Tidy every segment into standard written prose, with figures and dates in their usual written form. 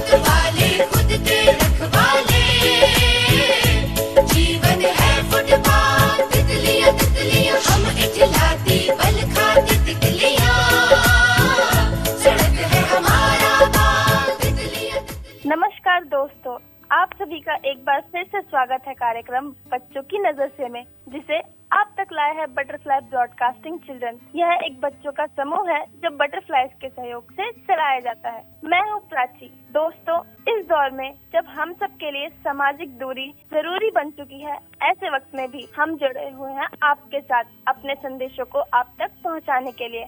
वाले खुद के रखवाले, जीवन है फुटपाथ, तितलियां तितलियां हम इठलाती बल खाती तितलियां, सड़क है हमारा बाग, तितलियां तितलियां। नमस्कार दोस्तों, आप सभी का एक बार फिर से स्वागत है कार्यक्रम बच्चों की नजर से में, जिसे आप तक लाया है बटरफ्लाई ब्रॉडकास्टिंग चिल्ड्रन। यह एक बच्चों का समूह है जो बटरफ्लाइज के सहयोग से चलाया जाता है। मैं हूँ प्राची। दोस्तों, इस दौर में जब हम सब के लिए सामाजिक दूरी जरूरी बन चुकी है, ऐसे वक्त में भी हम जुड़े हुए हैं आपके साथ अपने संदेशों को आप तक पहुँचाने के लिए।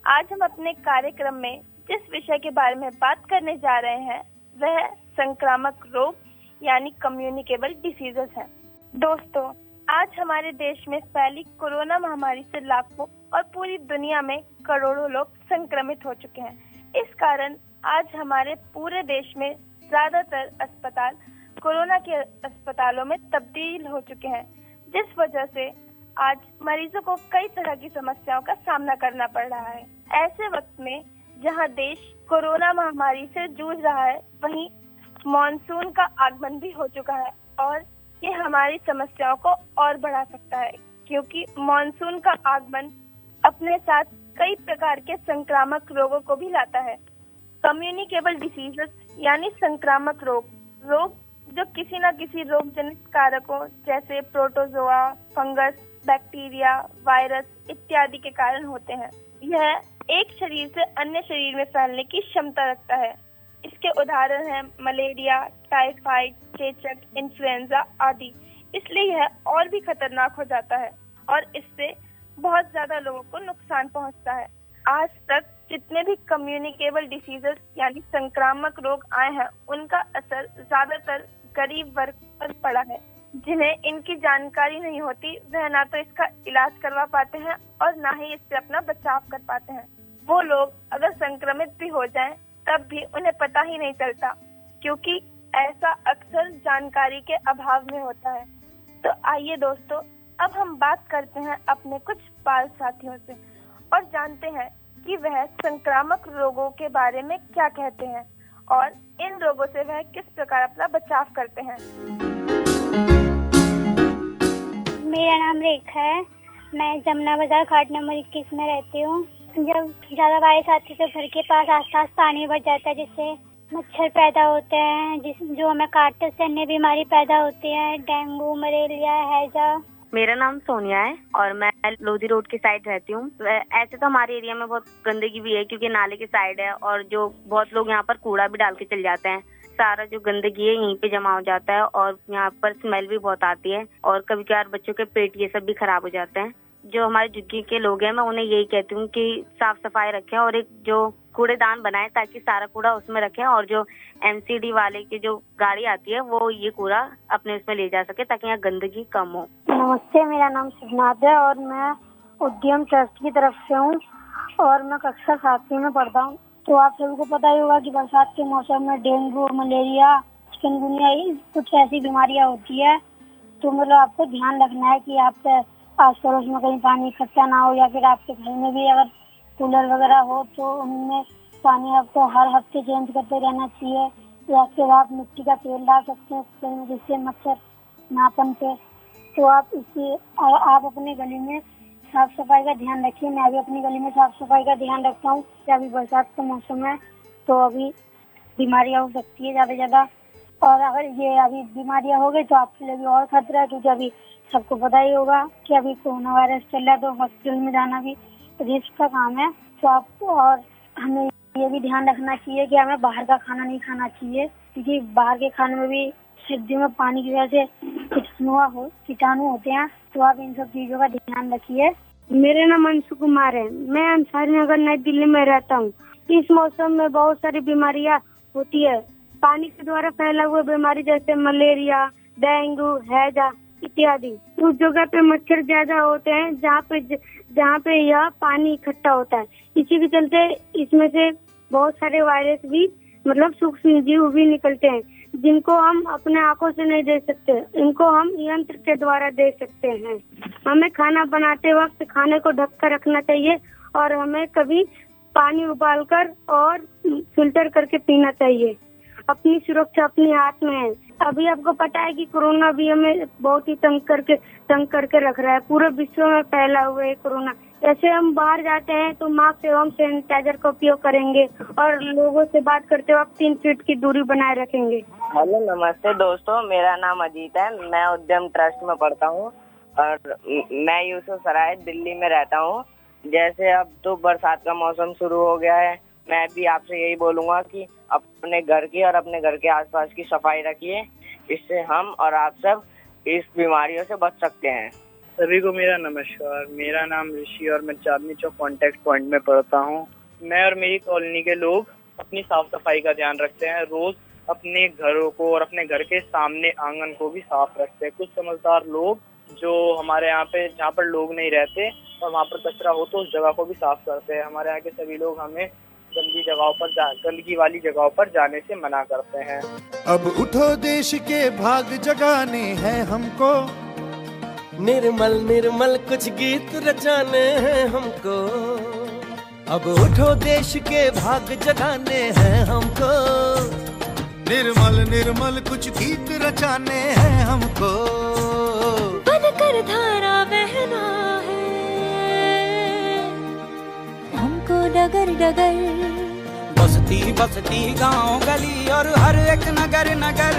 आज हम अपने कार्यक्रम में जिस विषय के बारे में बात करने जा रहे हैं वह संक्रामक रोग यानी कम्युनिकेबल डिसीजेस है। दोस्तों, आज हमारे देश में फैली कोरोना महामारी से लाखों और पूरी दुनिया में करोड़ों लोग संक्रमित हो चुके हैं। इस कारण आज हमारे पूरे देश में ज्यादातर अस्पताल कोरोना के अस्पतालों में तब्दील हो चुके हैं, जिस वजह से आज मरीजों को कई तरह की समस्याओं का सामना करना पड़ रहा है। ऐसे वक्त में जहां देश कोरोना महामारी से जूझ रहा है, वहीं मॉनसून का आगमन भी हो चुका है और ये हमारी समस्याओं को और बढ़ा सकता है, क्योंकि मॉनसून का आगमन अपने साथ कई प्रकार के संक्रामक रोगों को भी लाता है। कम्युनिकेबल डिसीजेस यानी संक्रामक रोग जो किसी न किसी रोग जनित कारकों जैसे प्रोटोजोआ, फंगस, बैक्टीरिया, वायरस इत्यादि के कारण होते हैं। यह एक शरीर से अन्य शरीर में फैलने की क्षमता रखता है। इसके उदाहरण हैं मलेरिया, टाइफाइड, चेचक, इन्फ्लुएंजा आदि। इसलिए यह और भी खतरनाक हो जाता है और इससे बहुत ज्यादा लोगों को नुकसान पहुंचता है। आज तक जितने भी कम्युनिकेबल डिसीजेस यानी संक्रामक रोग आए हैं, उनका असर ज्यादातर गरीब वर्ग पर पड़ा है। जिन्हें इनकी जानकारी नहीं होती, वह ना तो इसका इलाज करवा पाते हैं और ना ही इससे अपना बचाव कर पाते हैं। वो लोग अगर संक्रमित भी हो जाएं, तब भी उन्हें पता ही नहीं चलता, क्योंकि ऐसा अक्सर जानकारी के अभाव में होता है। तो आइए दोस्तों, अब हम बात करते हैं अपने कुछ बाल साथियों से और जानते हैं कि वह संक्रामक रोगों के बारे में क्या कहते हैं और इन रोगों से वह किस प्रकार अपना बचाव करते हैं। मेरा नाम रेखा है। मैं जमुना बाजार घाट नंबर 21 में रहती हूँ। जब ज्यादा बारिश आती है तो घर के पास आसपास पानी भर जाता है, जिससे मच्छर पैदा होते हैं, जो हमें काटने से अन्य बीमारी पैदा होती है, डेंगू, मलेरिया, हैजा। मेरा नाम सोनिया है और मैं लोधी रोड की साइड रहती हूँ। ऐसे तो हमारे एरिया में बहुत गंदगी भी है, क्योंकि नाले की साइड है और जो बहुत लोग यहाँ पर कूड़ा भी डाल के चले जाते हैं। सारा जो गंदगी है यहीं पे जमा हो जाता है और यहाँ पर स्मेल भी बहुत आती है और कभी कभार बच्चों के पेट ये सब भी खराब हो जाते हैं। जो हमारे झुग्गी के लोग हैं, मैं उन्हें यही कहती हूँ कि साफ सफाई रखें और एक जो कूड़ेदान बनाएं ताकि सारा कूड़ा उसमें रखें और जो एमसीडी वाले की जो गाड़ी आती है वो ये कूड़ा अपने उसमें ले जा सके ताकि यहाँ गंदगी कम हो। नमस्ते, मेरा नाम शिवनाथ है और मैं उद्यम ट्रस्ट की तरफ से हूँ और मैं कक्षा 7 में पढ़ता हूँ। तो आप सभी को पता ही होगा कि बरसात के मौसम में डेंगू, मलेरिया, चिकनगुनिया कुछ ऐसी बीमारियाँ होती है। तो मतलब आपको ध्यान रखना है कि आपके आस पड़ोस में कहीं पानी इकट्ठा ना हो, या फिर आपके घर में भी अगर कूलर वगैरह हो तो उनमें पानी आपको हर हफ्ते चेंज करते रहना चाहिए। या फिर आप मिट्टी का तेल डाल सकते हैं उसमें, जिससे मच्छर ना पनपे। तो आप अपने गली में साफ सफाई का ध्यान रखिए। मैं भी अपनी गली में साफ सफाई का ध्यान रखता हूँ। अभी बरसात का मौसम है तो अभी बीमारियाँ हो सकती है ज़्यादा, और अगर ये अभी बीमारियाँ हो गई तो आपके लिए भी और खतरा है, क्योंकि अभी सबको पता ही होगा कि अभी कोरोना वायरस चल रहा है, तो हॉस्पिटल में जाना भी रिस्क का काम है। तो आपको और हमें ये भी ध्यान रखना चाहिए कि हमें बाहर का खाना नहीं खाना चाहिए, क्योंकि बाहर के खाने में भी सर्दियों में पानी की वजह से कीटाणु होते हैं। तो आप इन सब चीजों का ध्यान रखिए। मेरा नाम अंशु कुमार है। मैं अंसारी नगर नई दिल्ली में रहता हूँ। इस मौसम में बहुत सारी बीमारियाँ होती है। पानी के द्वारा फैला हुआ बीमारी जैसे मलेरिया, डेंगू, हैजा इत्यादि। उस जगह पे मच्छर ज्यादा होते हैं जहाँ पे यह पानी इकट्ठा होता है। इसी के चलते इसमें से बहुत सारे वायरस भी मतलब सूक्ष्म जीव भी निकलते हैं, जिनको हम अपने आंखों से नहीं देख सकते। इनको हम यंत्र के द्वारा देख सकते हैं। हमें खाना बनाते वक्त खाने को ढक कर रखना चाहिए और हमें कभी पानी उबालकर और फिल्टर करके पीना चाहिए। अपनी सुरक्षा अपने हाथ में है। अभी आपको पता है कि कोरोना भी हमें बहुत ही तंग करके रख रहा है। पूरे विश्व में फैला हुआ है कोरोना। जैसे हम बाहर जाते हैं तो मास्क एवं सैनिटाइजर का उपयोग करेंगे और लोगों से बात करते वक्त 3 फीट की दूरी बनाए रखेंगे। हेलो, नमस्ते दोस्तों, मेरा नाम अजीत है। मैं उद्यम ट्रस्ट में पढ़ता हूँ और मैं यूसुफ सराय दिल्ली में रहता हूँ। जैसे अब तो बरसात का मौसम शुरू हो गया है, मैं भी आपसे यही बोलूँगा कि अपने घर की और अपने घर के आसपास की सफाई रखिए। इससे हम और आप सब इस बीमारियों से बच सकते हैं। सभी को मेरा नमस्कार। मेरा नाम ऋषि और मैं चांदनी चौक कॉन्टेक्ट पॉइंट में पढ़ता हूँ। मैं और मेरी कॉलोनी के लोग अपनी साफ सफाई का ध्यान रखते हैं। रोज अपने घरों को और अपने घर के सामने आंगन को भी साफ रखते हैं। कुछ समझदार लोग जो हमारे यहाँ पे जहाँ पर लोग नहीं रहते और वहाँ पर कचरा हो तो उस जगह को भी साफ करते हैं। हमारे यहाँ के सभी लोग हमें गंदगी वाली जगहों पर जाने से मना करते हैं। अब उठो, देश के भाग जगाने हैं हमको, निर्मल निर्मल कुछ गीत रचाने हैं हमको। अब उठो, देश के भाग जगाने हैं हमको, निर्मल निर्मल कुछ गीत रचाने हैं हमको। बनकर धारा बहना है हमको डगर डगर, बसती बसती गांव गली और हर एक नगर नगर,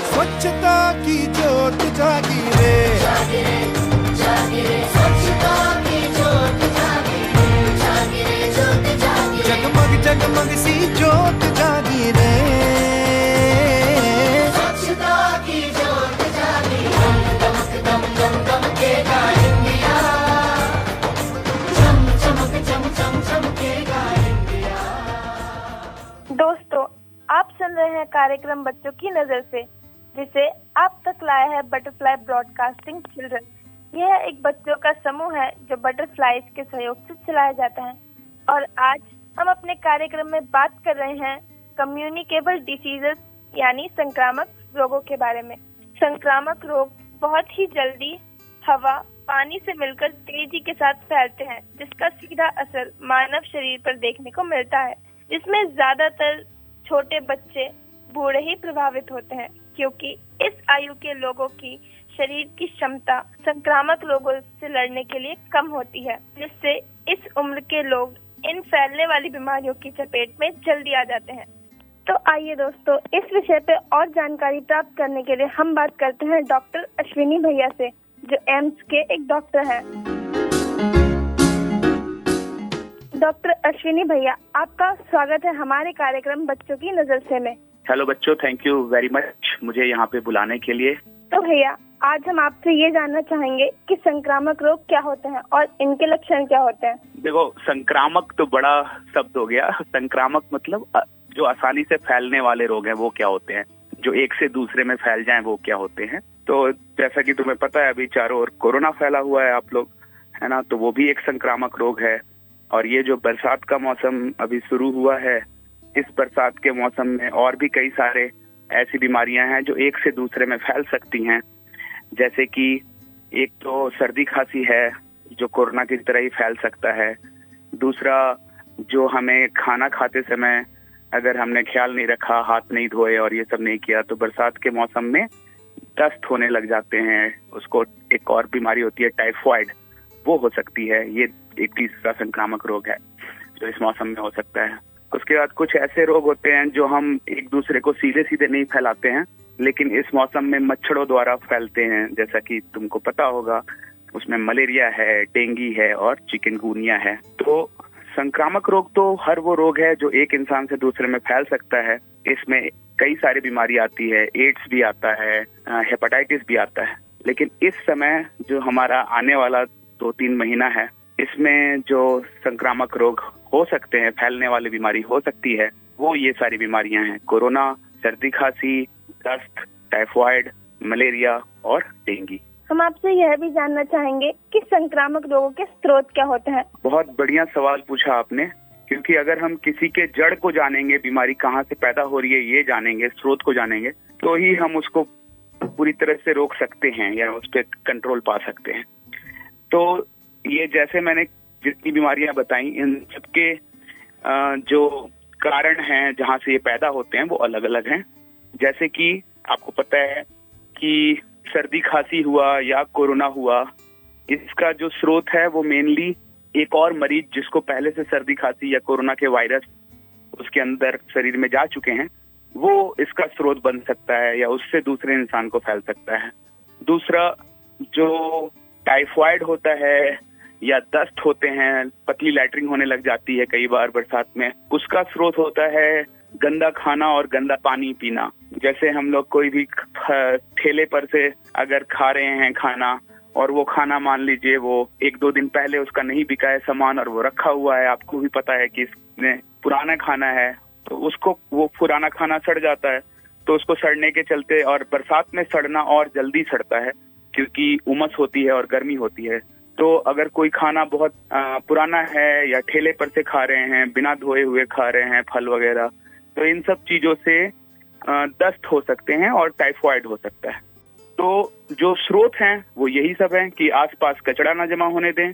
स्वच्छता की जोत जागी रे, स्वच्छता की जोत जागी रे, जोत जागी रे। जगमग जगमग सी जोत जागी रे, स्वच्छता की जोत जागी, दम दमकेगा इंडिया, चमकेगा इंडिया। दोस्तों, आप सुन रहे हैं कार्यक्रम बच्चों की नजर से, जिसे आप तक लाया है बटरफ्लाई ब्रॉडकास्टिंग चिल्ड्रन। यह एक बच्चों का समूह है जो बटरफ्लाईज के सहयोग से चलाया जाता है। और आज हम अपने कार्यक्रम में बात कर रहे हैं कम्युनिकेबल डिसीजेस यानी संक्रामक रोगों के बारे में। संक्रामक रोग बहुत ही जल्दी हवा, पानी से मिलकर तेजी के साथ फैलते हैं, जिसका सीधा असर मानव शरीर पर देखने को मिलता है, जिसमें ज्यादातर छोटे बच्चे, बूढ़े ही प्रभावित होते हैं, क्योंकि इस आयु के लोगों की शरीर की क्षमता संक्रामक रोगों से लड़ने के लिए कम होती है, जिससे इस उम्र के लोग इन फैलने वाली बीमारियों की चपेट में जल्दी आ जाते हैं। तो आइए दोस्तों, इस विषय पे और जानकारी प्राप्त करने के लिए हम बात करते हैं डॉक्टर अश्विनी भैया से, जो एम्स के एक डॉक्टर हैं। डॉक्टर अश्विनी भैया, आपका स्वागत है हमारे कार्यक्रम बच्चों की नजर से में। हेलो बच्चों, थैंक यू वेरी मच मुझे यहाँ पे बुलाने के लिए। तो भैया, आज हम आपसे ये जानना चाहेंगे कि संक्रामक रोग क्या होते हैं और इनके लक्षण क्या होते हैं। देखो, संक्रामक तो बड़ा शब्द हो गया। संक्रामक मतलब जो आसानी से फैलने वाले रोग हैं वो क्या होते हैं, जो एक से दूसरे में फैल जाएं वो क्या होते हैं। तो जैसा कि तुम्हें पता है, अभी चारों ओर कोरोना फैला हुआ है, आप लोग है ना, तो वो भी एक संक्रामक रोग है। और ये जो बरसात का मौसम अभी शुरू हुआ है, इस बरसात के मौसम में और भी कई सारे ऐसी बीमारियां हैं जो एक से दूसरे में फैल सकती हैं। जैसे कि एक तो सर्दी खांसी है जो कोरोना की तरह ही फैल सकता है। दूसरा, जो हमें खाना खाते समय अगर हमने ख्याल नहीं रखा, हाथ नहीं धोए और ये सब नहीं किया, तो बरसात के मौसम में दस्त होने लग जाते हैं। उसको एक और बीमारी होती है टाइफाइड, वो हो सकती है। ये एक तीसरा संक्रामक रोग है जो इस मौसम में हो सकता है। उसके बाद कुछ ऐसे रोग होते हैं जो हम एक दूसरे को सीधे सीधे नहीं फैलाते हैं, लेकिन इस मौसम में मच्छरों द्वारा फैलते हैं। जैसा कि तुमको पता होगा, उसमें मलेरिया है, डेंगू है और चिकनगुनिया है। तो संक्रामक रोग तो हर वो रोग है जो एक इंसान से दूसरे में फैल सकता है। इसमें कई सारी बीमारी आती है, एड्स भी आता है, हेपेटाइटिस भी आता है। लेकिन इस समय जो हमारा आने वाला 2-3 महीना है, इसमें जो संक्रामक रोग हो सकते हैं, फैलने वाली बीमारी हो सकती है, वो ये सारी बीमारियां हैं: कोरोना, सर्दी खांसी, दस्त, टाइफाइड, मलेरिया और डेंगू। हम आपसे यह भी जानना चाहेंगे कि संक्रामक रोगों के स्रोत क्या होते हैं। बहुत बढ़िया सवाल पूछा आपने, क्योंकि अगर हम किसी के जड़ को जानेंगे, बीमारी कहाँ से पैदा हो रही है ये जानेंगे, स्रोत को जानेंगे, तो ही हम उसको पूरी तरह से रोक सकते हैं या उस पर कंट्रोल पा सकते हैं। तो ये जैसे मैंने जितनी बीमारियां बताई, इन सबके जो कारण हैं जहाँ से ये पैदा होते हैं वो अलग अलग हैं। जैसे कि आपको पता है कि सर्दी खांसी हुआ या कोरोना हुआ, इसका जो स्रोत है वो मेनली एक और मरीज जिसको पहले से सर्दी खांसी या कोरोना के वायरस उसके अंदर शरीर में जा चुके हैं, वो इसका स्रोत बन सकता है या उससे दूसरे इंसान को फैल सकता है। दूसरा, जो टाइफाइड होता है या दस्त होते हैं, पतली लैटरिन होने लग जाती है कई बार बरसात में, उसका स्रोत होता है गंदा खाना और गंदा पानी पीना। जैसे हम लोग कोई भी ठेले पर से अगर खा रहे हैं खाना और वो खाना मान लीजिए वो 1-2 दिन पहले उसका नहीं बिका है सामान और वो रखा हुआ है, आपको भी पता है कि इसमें पुराना खाना है, तो उसको वो पुराना खाना सड़ जाता है। तो उसको सड़ने के चलते, और बरसात में सड़ना और जल्दी सड़ता है क्योंकि उमस होती है और गर्मी होती है। तो अगर कोई खाना बहुत पुराना है या ठेले पर से खा रहे हैं, बिना धोए हुए खा रहे हैं फल वगैरह, तो इन सब चीजों से दस्त हो सकते हैं और टाइफाइड हो सकता है। तो जो स्रोत हैं वो यही सब हैं कि आसपास कचरा ना जमा होने दें,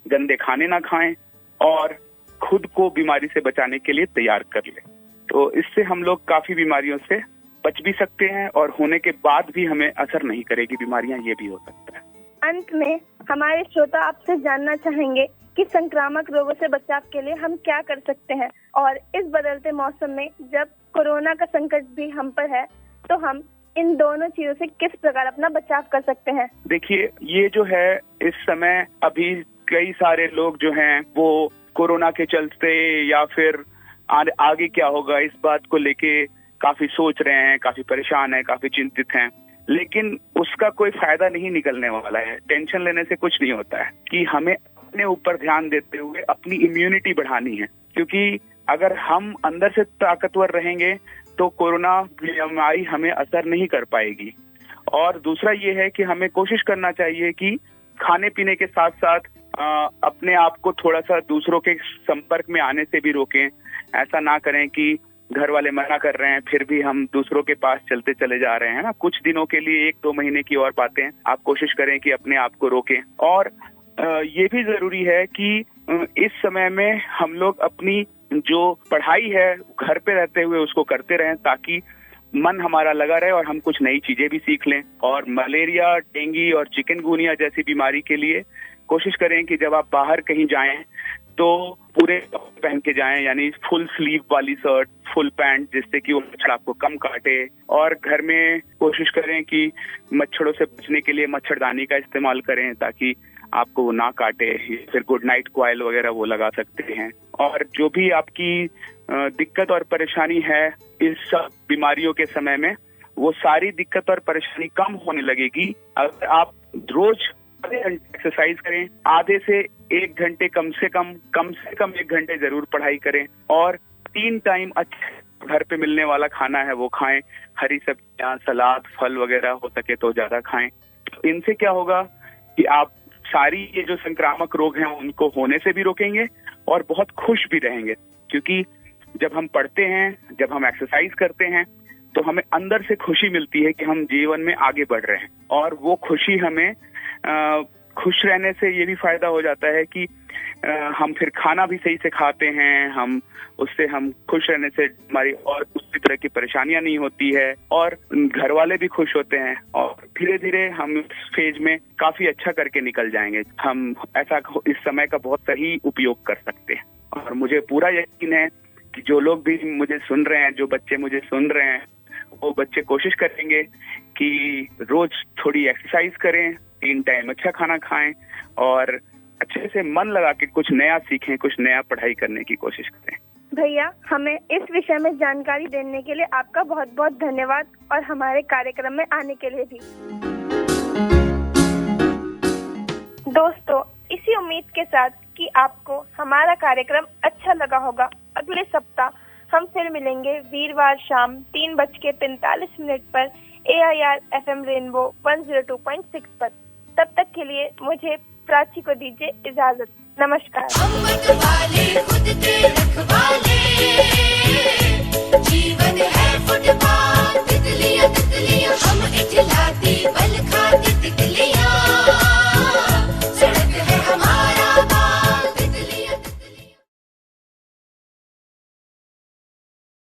गंदे खाने ना खाएं और खुद को बीमारी से बचाने के लिए तैयार कर लें। तो इससे हम लोग काफी बीमारियों से बच भी सकते हैं और होने के बाद भी हमें असर नहीं करेगी बीमारियां, ये भी हो सकता है। अंत में हमारे श्रोता आपसे जानना चाहेंगे कि संक्रामक रोगों से बचाव के लिए हम क्या कर सकते हैं, और इस बदलते मौसम में जब कोरोना का संकट भी हम पर है तो हम इन दोनों चीजों से किस प्रकार अपना बचाव कर सकते हैं। देखिए, ये जो है इस समय अभी कई सारे लोग जो हैं वो कोरोना के चलते या फिर आगे क्या होगा इस बात को लेके काफी सोच रहे हैं, काफी परेशान हैं, काफी चिंतित हैं, लेकिन उसका कोई फायदा नहीं निकलने वाला है। टेंशन लेने से कुछ नहीं होता है कि हमें अपने ऊपर ध्यान देते हुए अपनी इम्यूनिटी बढ़ानी है, क्योंकि अगर हम अंदर से ताकतवर रहेंगे तो कोरोना बीमारी हमें असर नहीं कर पाएगी। और दूसरा ये है कि हमें कोशिश करना चाहिए कि खाने पीने के साथ साथ अपने आप को थोड़ा सा दूसरों के संपर्क में आने से भी रोकें। ऐसा ना करें कि घर वाले मना कर रहे हैं फिर भी हम दूसरों के पास चलते चले जा रहे हैं ना। कुछ दिनों के लिए 1-2 महीने की और बातें आप कोशिश करें कि अपने आप को रोकें। और ये भी जरूरी है कि इस समय में हम लोग अपनी जो पढ़ाई है घर पे रहते हुए उसको करते रहें ताकि मन हमारा लगा रहे और हम कुछ नई चीजें भी सीख लें। और मलेरिया, डेंगू और चिकनगुनिया जैसी बीमारी के लिए कोशिश करें कि जब आप बाहर कहीं जाएं तो पूरे पहन के जाएं, यानी फुल स्लीव वाली शर्ट, फुल पैंट, जिससे कि वो मच्छर आपको कम काटे। और घर में कोशिश करें कि मच्छरों से बचने के लिए मच्छरदानी का इस्तेमाल करें ताकि आपको वो ना काटे। फिर गुड नाइट कॉइल वगैरह वो लगा सकते हैं। और जो भी आपकी दिक्कत और परेशानी है इस सब बीमारियों के समय में, वो सारी दिक्कत और परेशानी कम होने लगेगी अगर आप रोज आधे घंटे एक्सरसाइज करें, आधे से 1 घंटे कम से कम 1 घंटे जरूर पढ़ाई करें, और 3 टाइम अच्छे घर पे मिलने वाला खाना है वो खाएं। हरी सब्जियां, सलाद, फल वगैरह हो सके तो ज्यादा खाएं। इनसे क्या होगा कि आप सारी ये जो संक्रामक रोग हैं उनको होने से भी रोकेंगे और बहुत खुश भी रहेंगे। क्योंकि जब हम पढ़ते हैं, जब हम एक्सरसाइज करते हैं तो हमें अंदर से खुशी मिलती है कि हम जीवन में आगे बढ़ रहे हैं। और वो खुशी हमें खुश रहने से ये भी फायदा हो जाता है कि हम फिर खाना भी सही से खाते हैं, हम खुश रहने से हमारी और उसी तरह की परेशानियां नहीं होती है और घर वाले भी खुश होते हैं। और धीरे धीरे हम इस फेज में काफी अच्छा करके निकल जाएंगे। हम ऐसा इस समय का बहुत सही उपयोग कर सकते हैं। और मुझे पूरा यकीन है कि जो लोग भी मुझे सुन रहे हैं, जो बच्चे मुझे सुन रहे हैं, वो बच्चे कोशिश करेंगे कि रोज थोड़ी एक्सरसाइज करें, 3 टाइम अच्छा खाना खाएं और अच्छे से मन लगा के कुछ नया सीखें, कुछ नया पढ़ाई करने की कोशिश करें। भैया, हमें इस विषय में जानकारी देने के लिए आपका बहुत बहुत धन्यवाद और हमारे कार्यक्रम में आने के लिए भी। दोस्तों, इसी उम्मीद के साथ कि आपको हमारा कार्यक्रम अच्छा लगा होगा, अगले सप्ताह हम फिर मिलेंगे वीरवार शाम 3:45 पर AIR FM रेनबो 102.6 पर। तब तक के लिए मुझे प्राची को दीजिए इजाजत। नमस्कार। हम वाले खुद के रखवाले।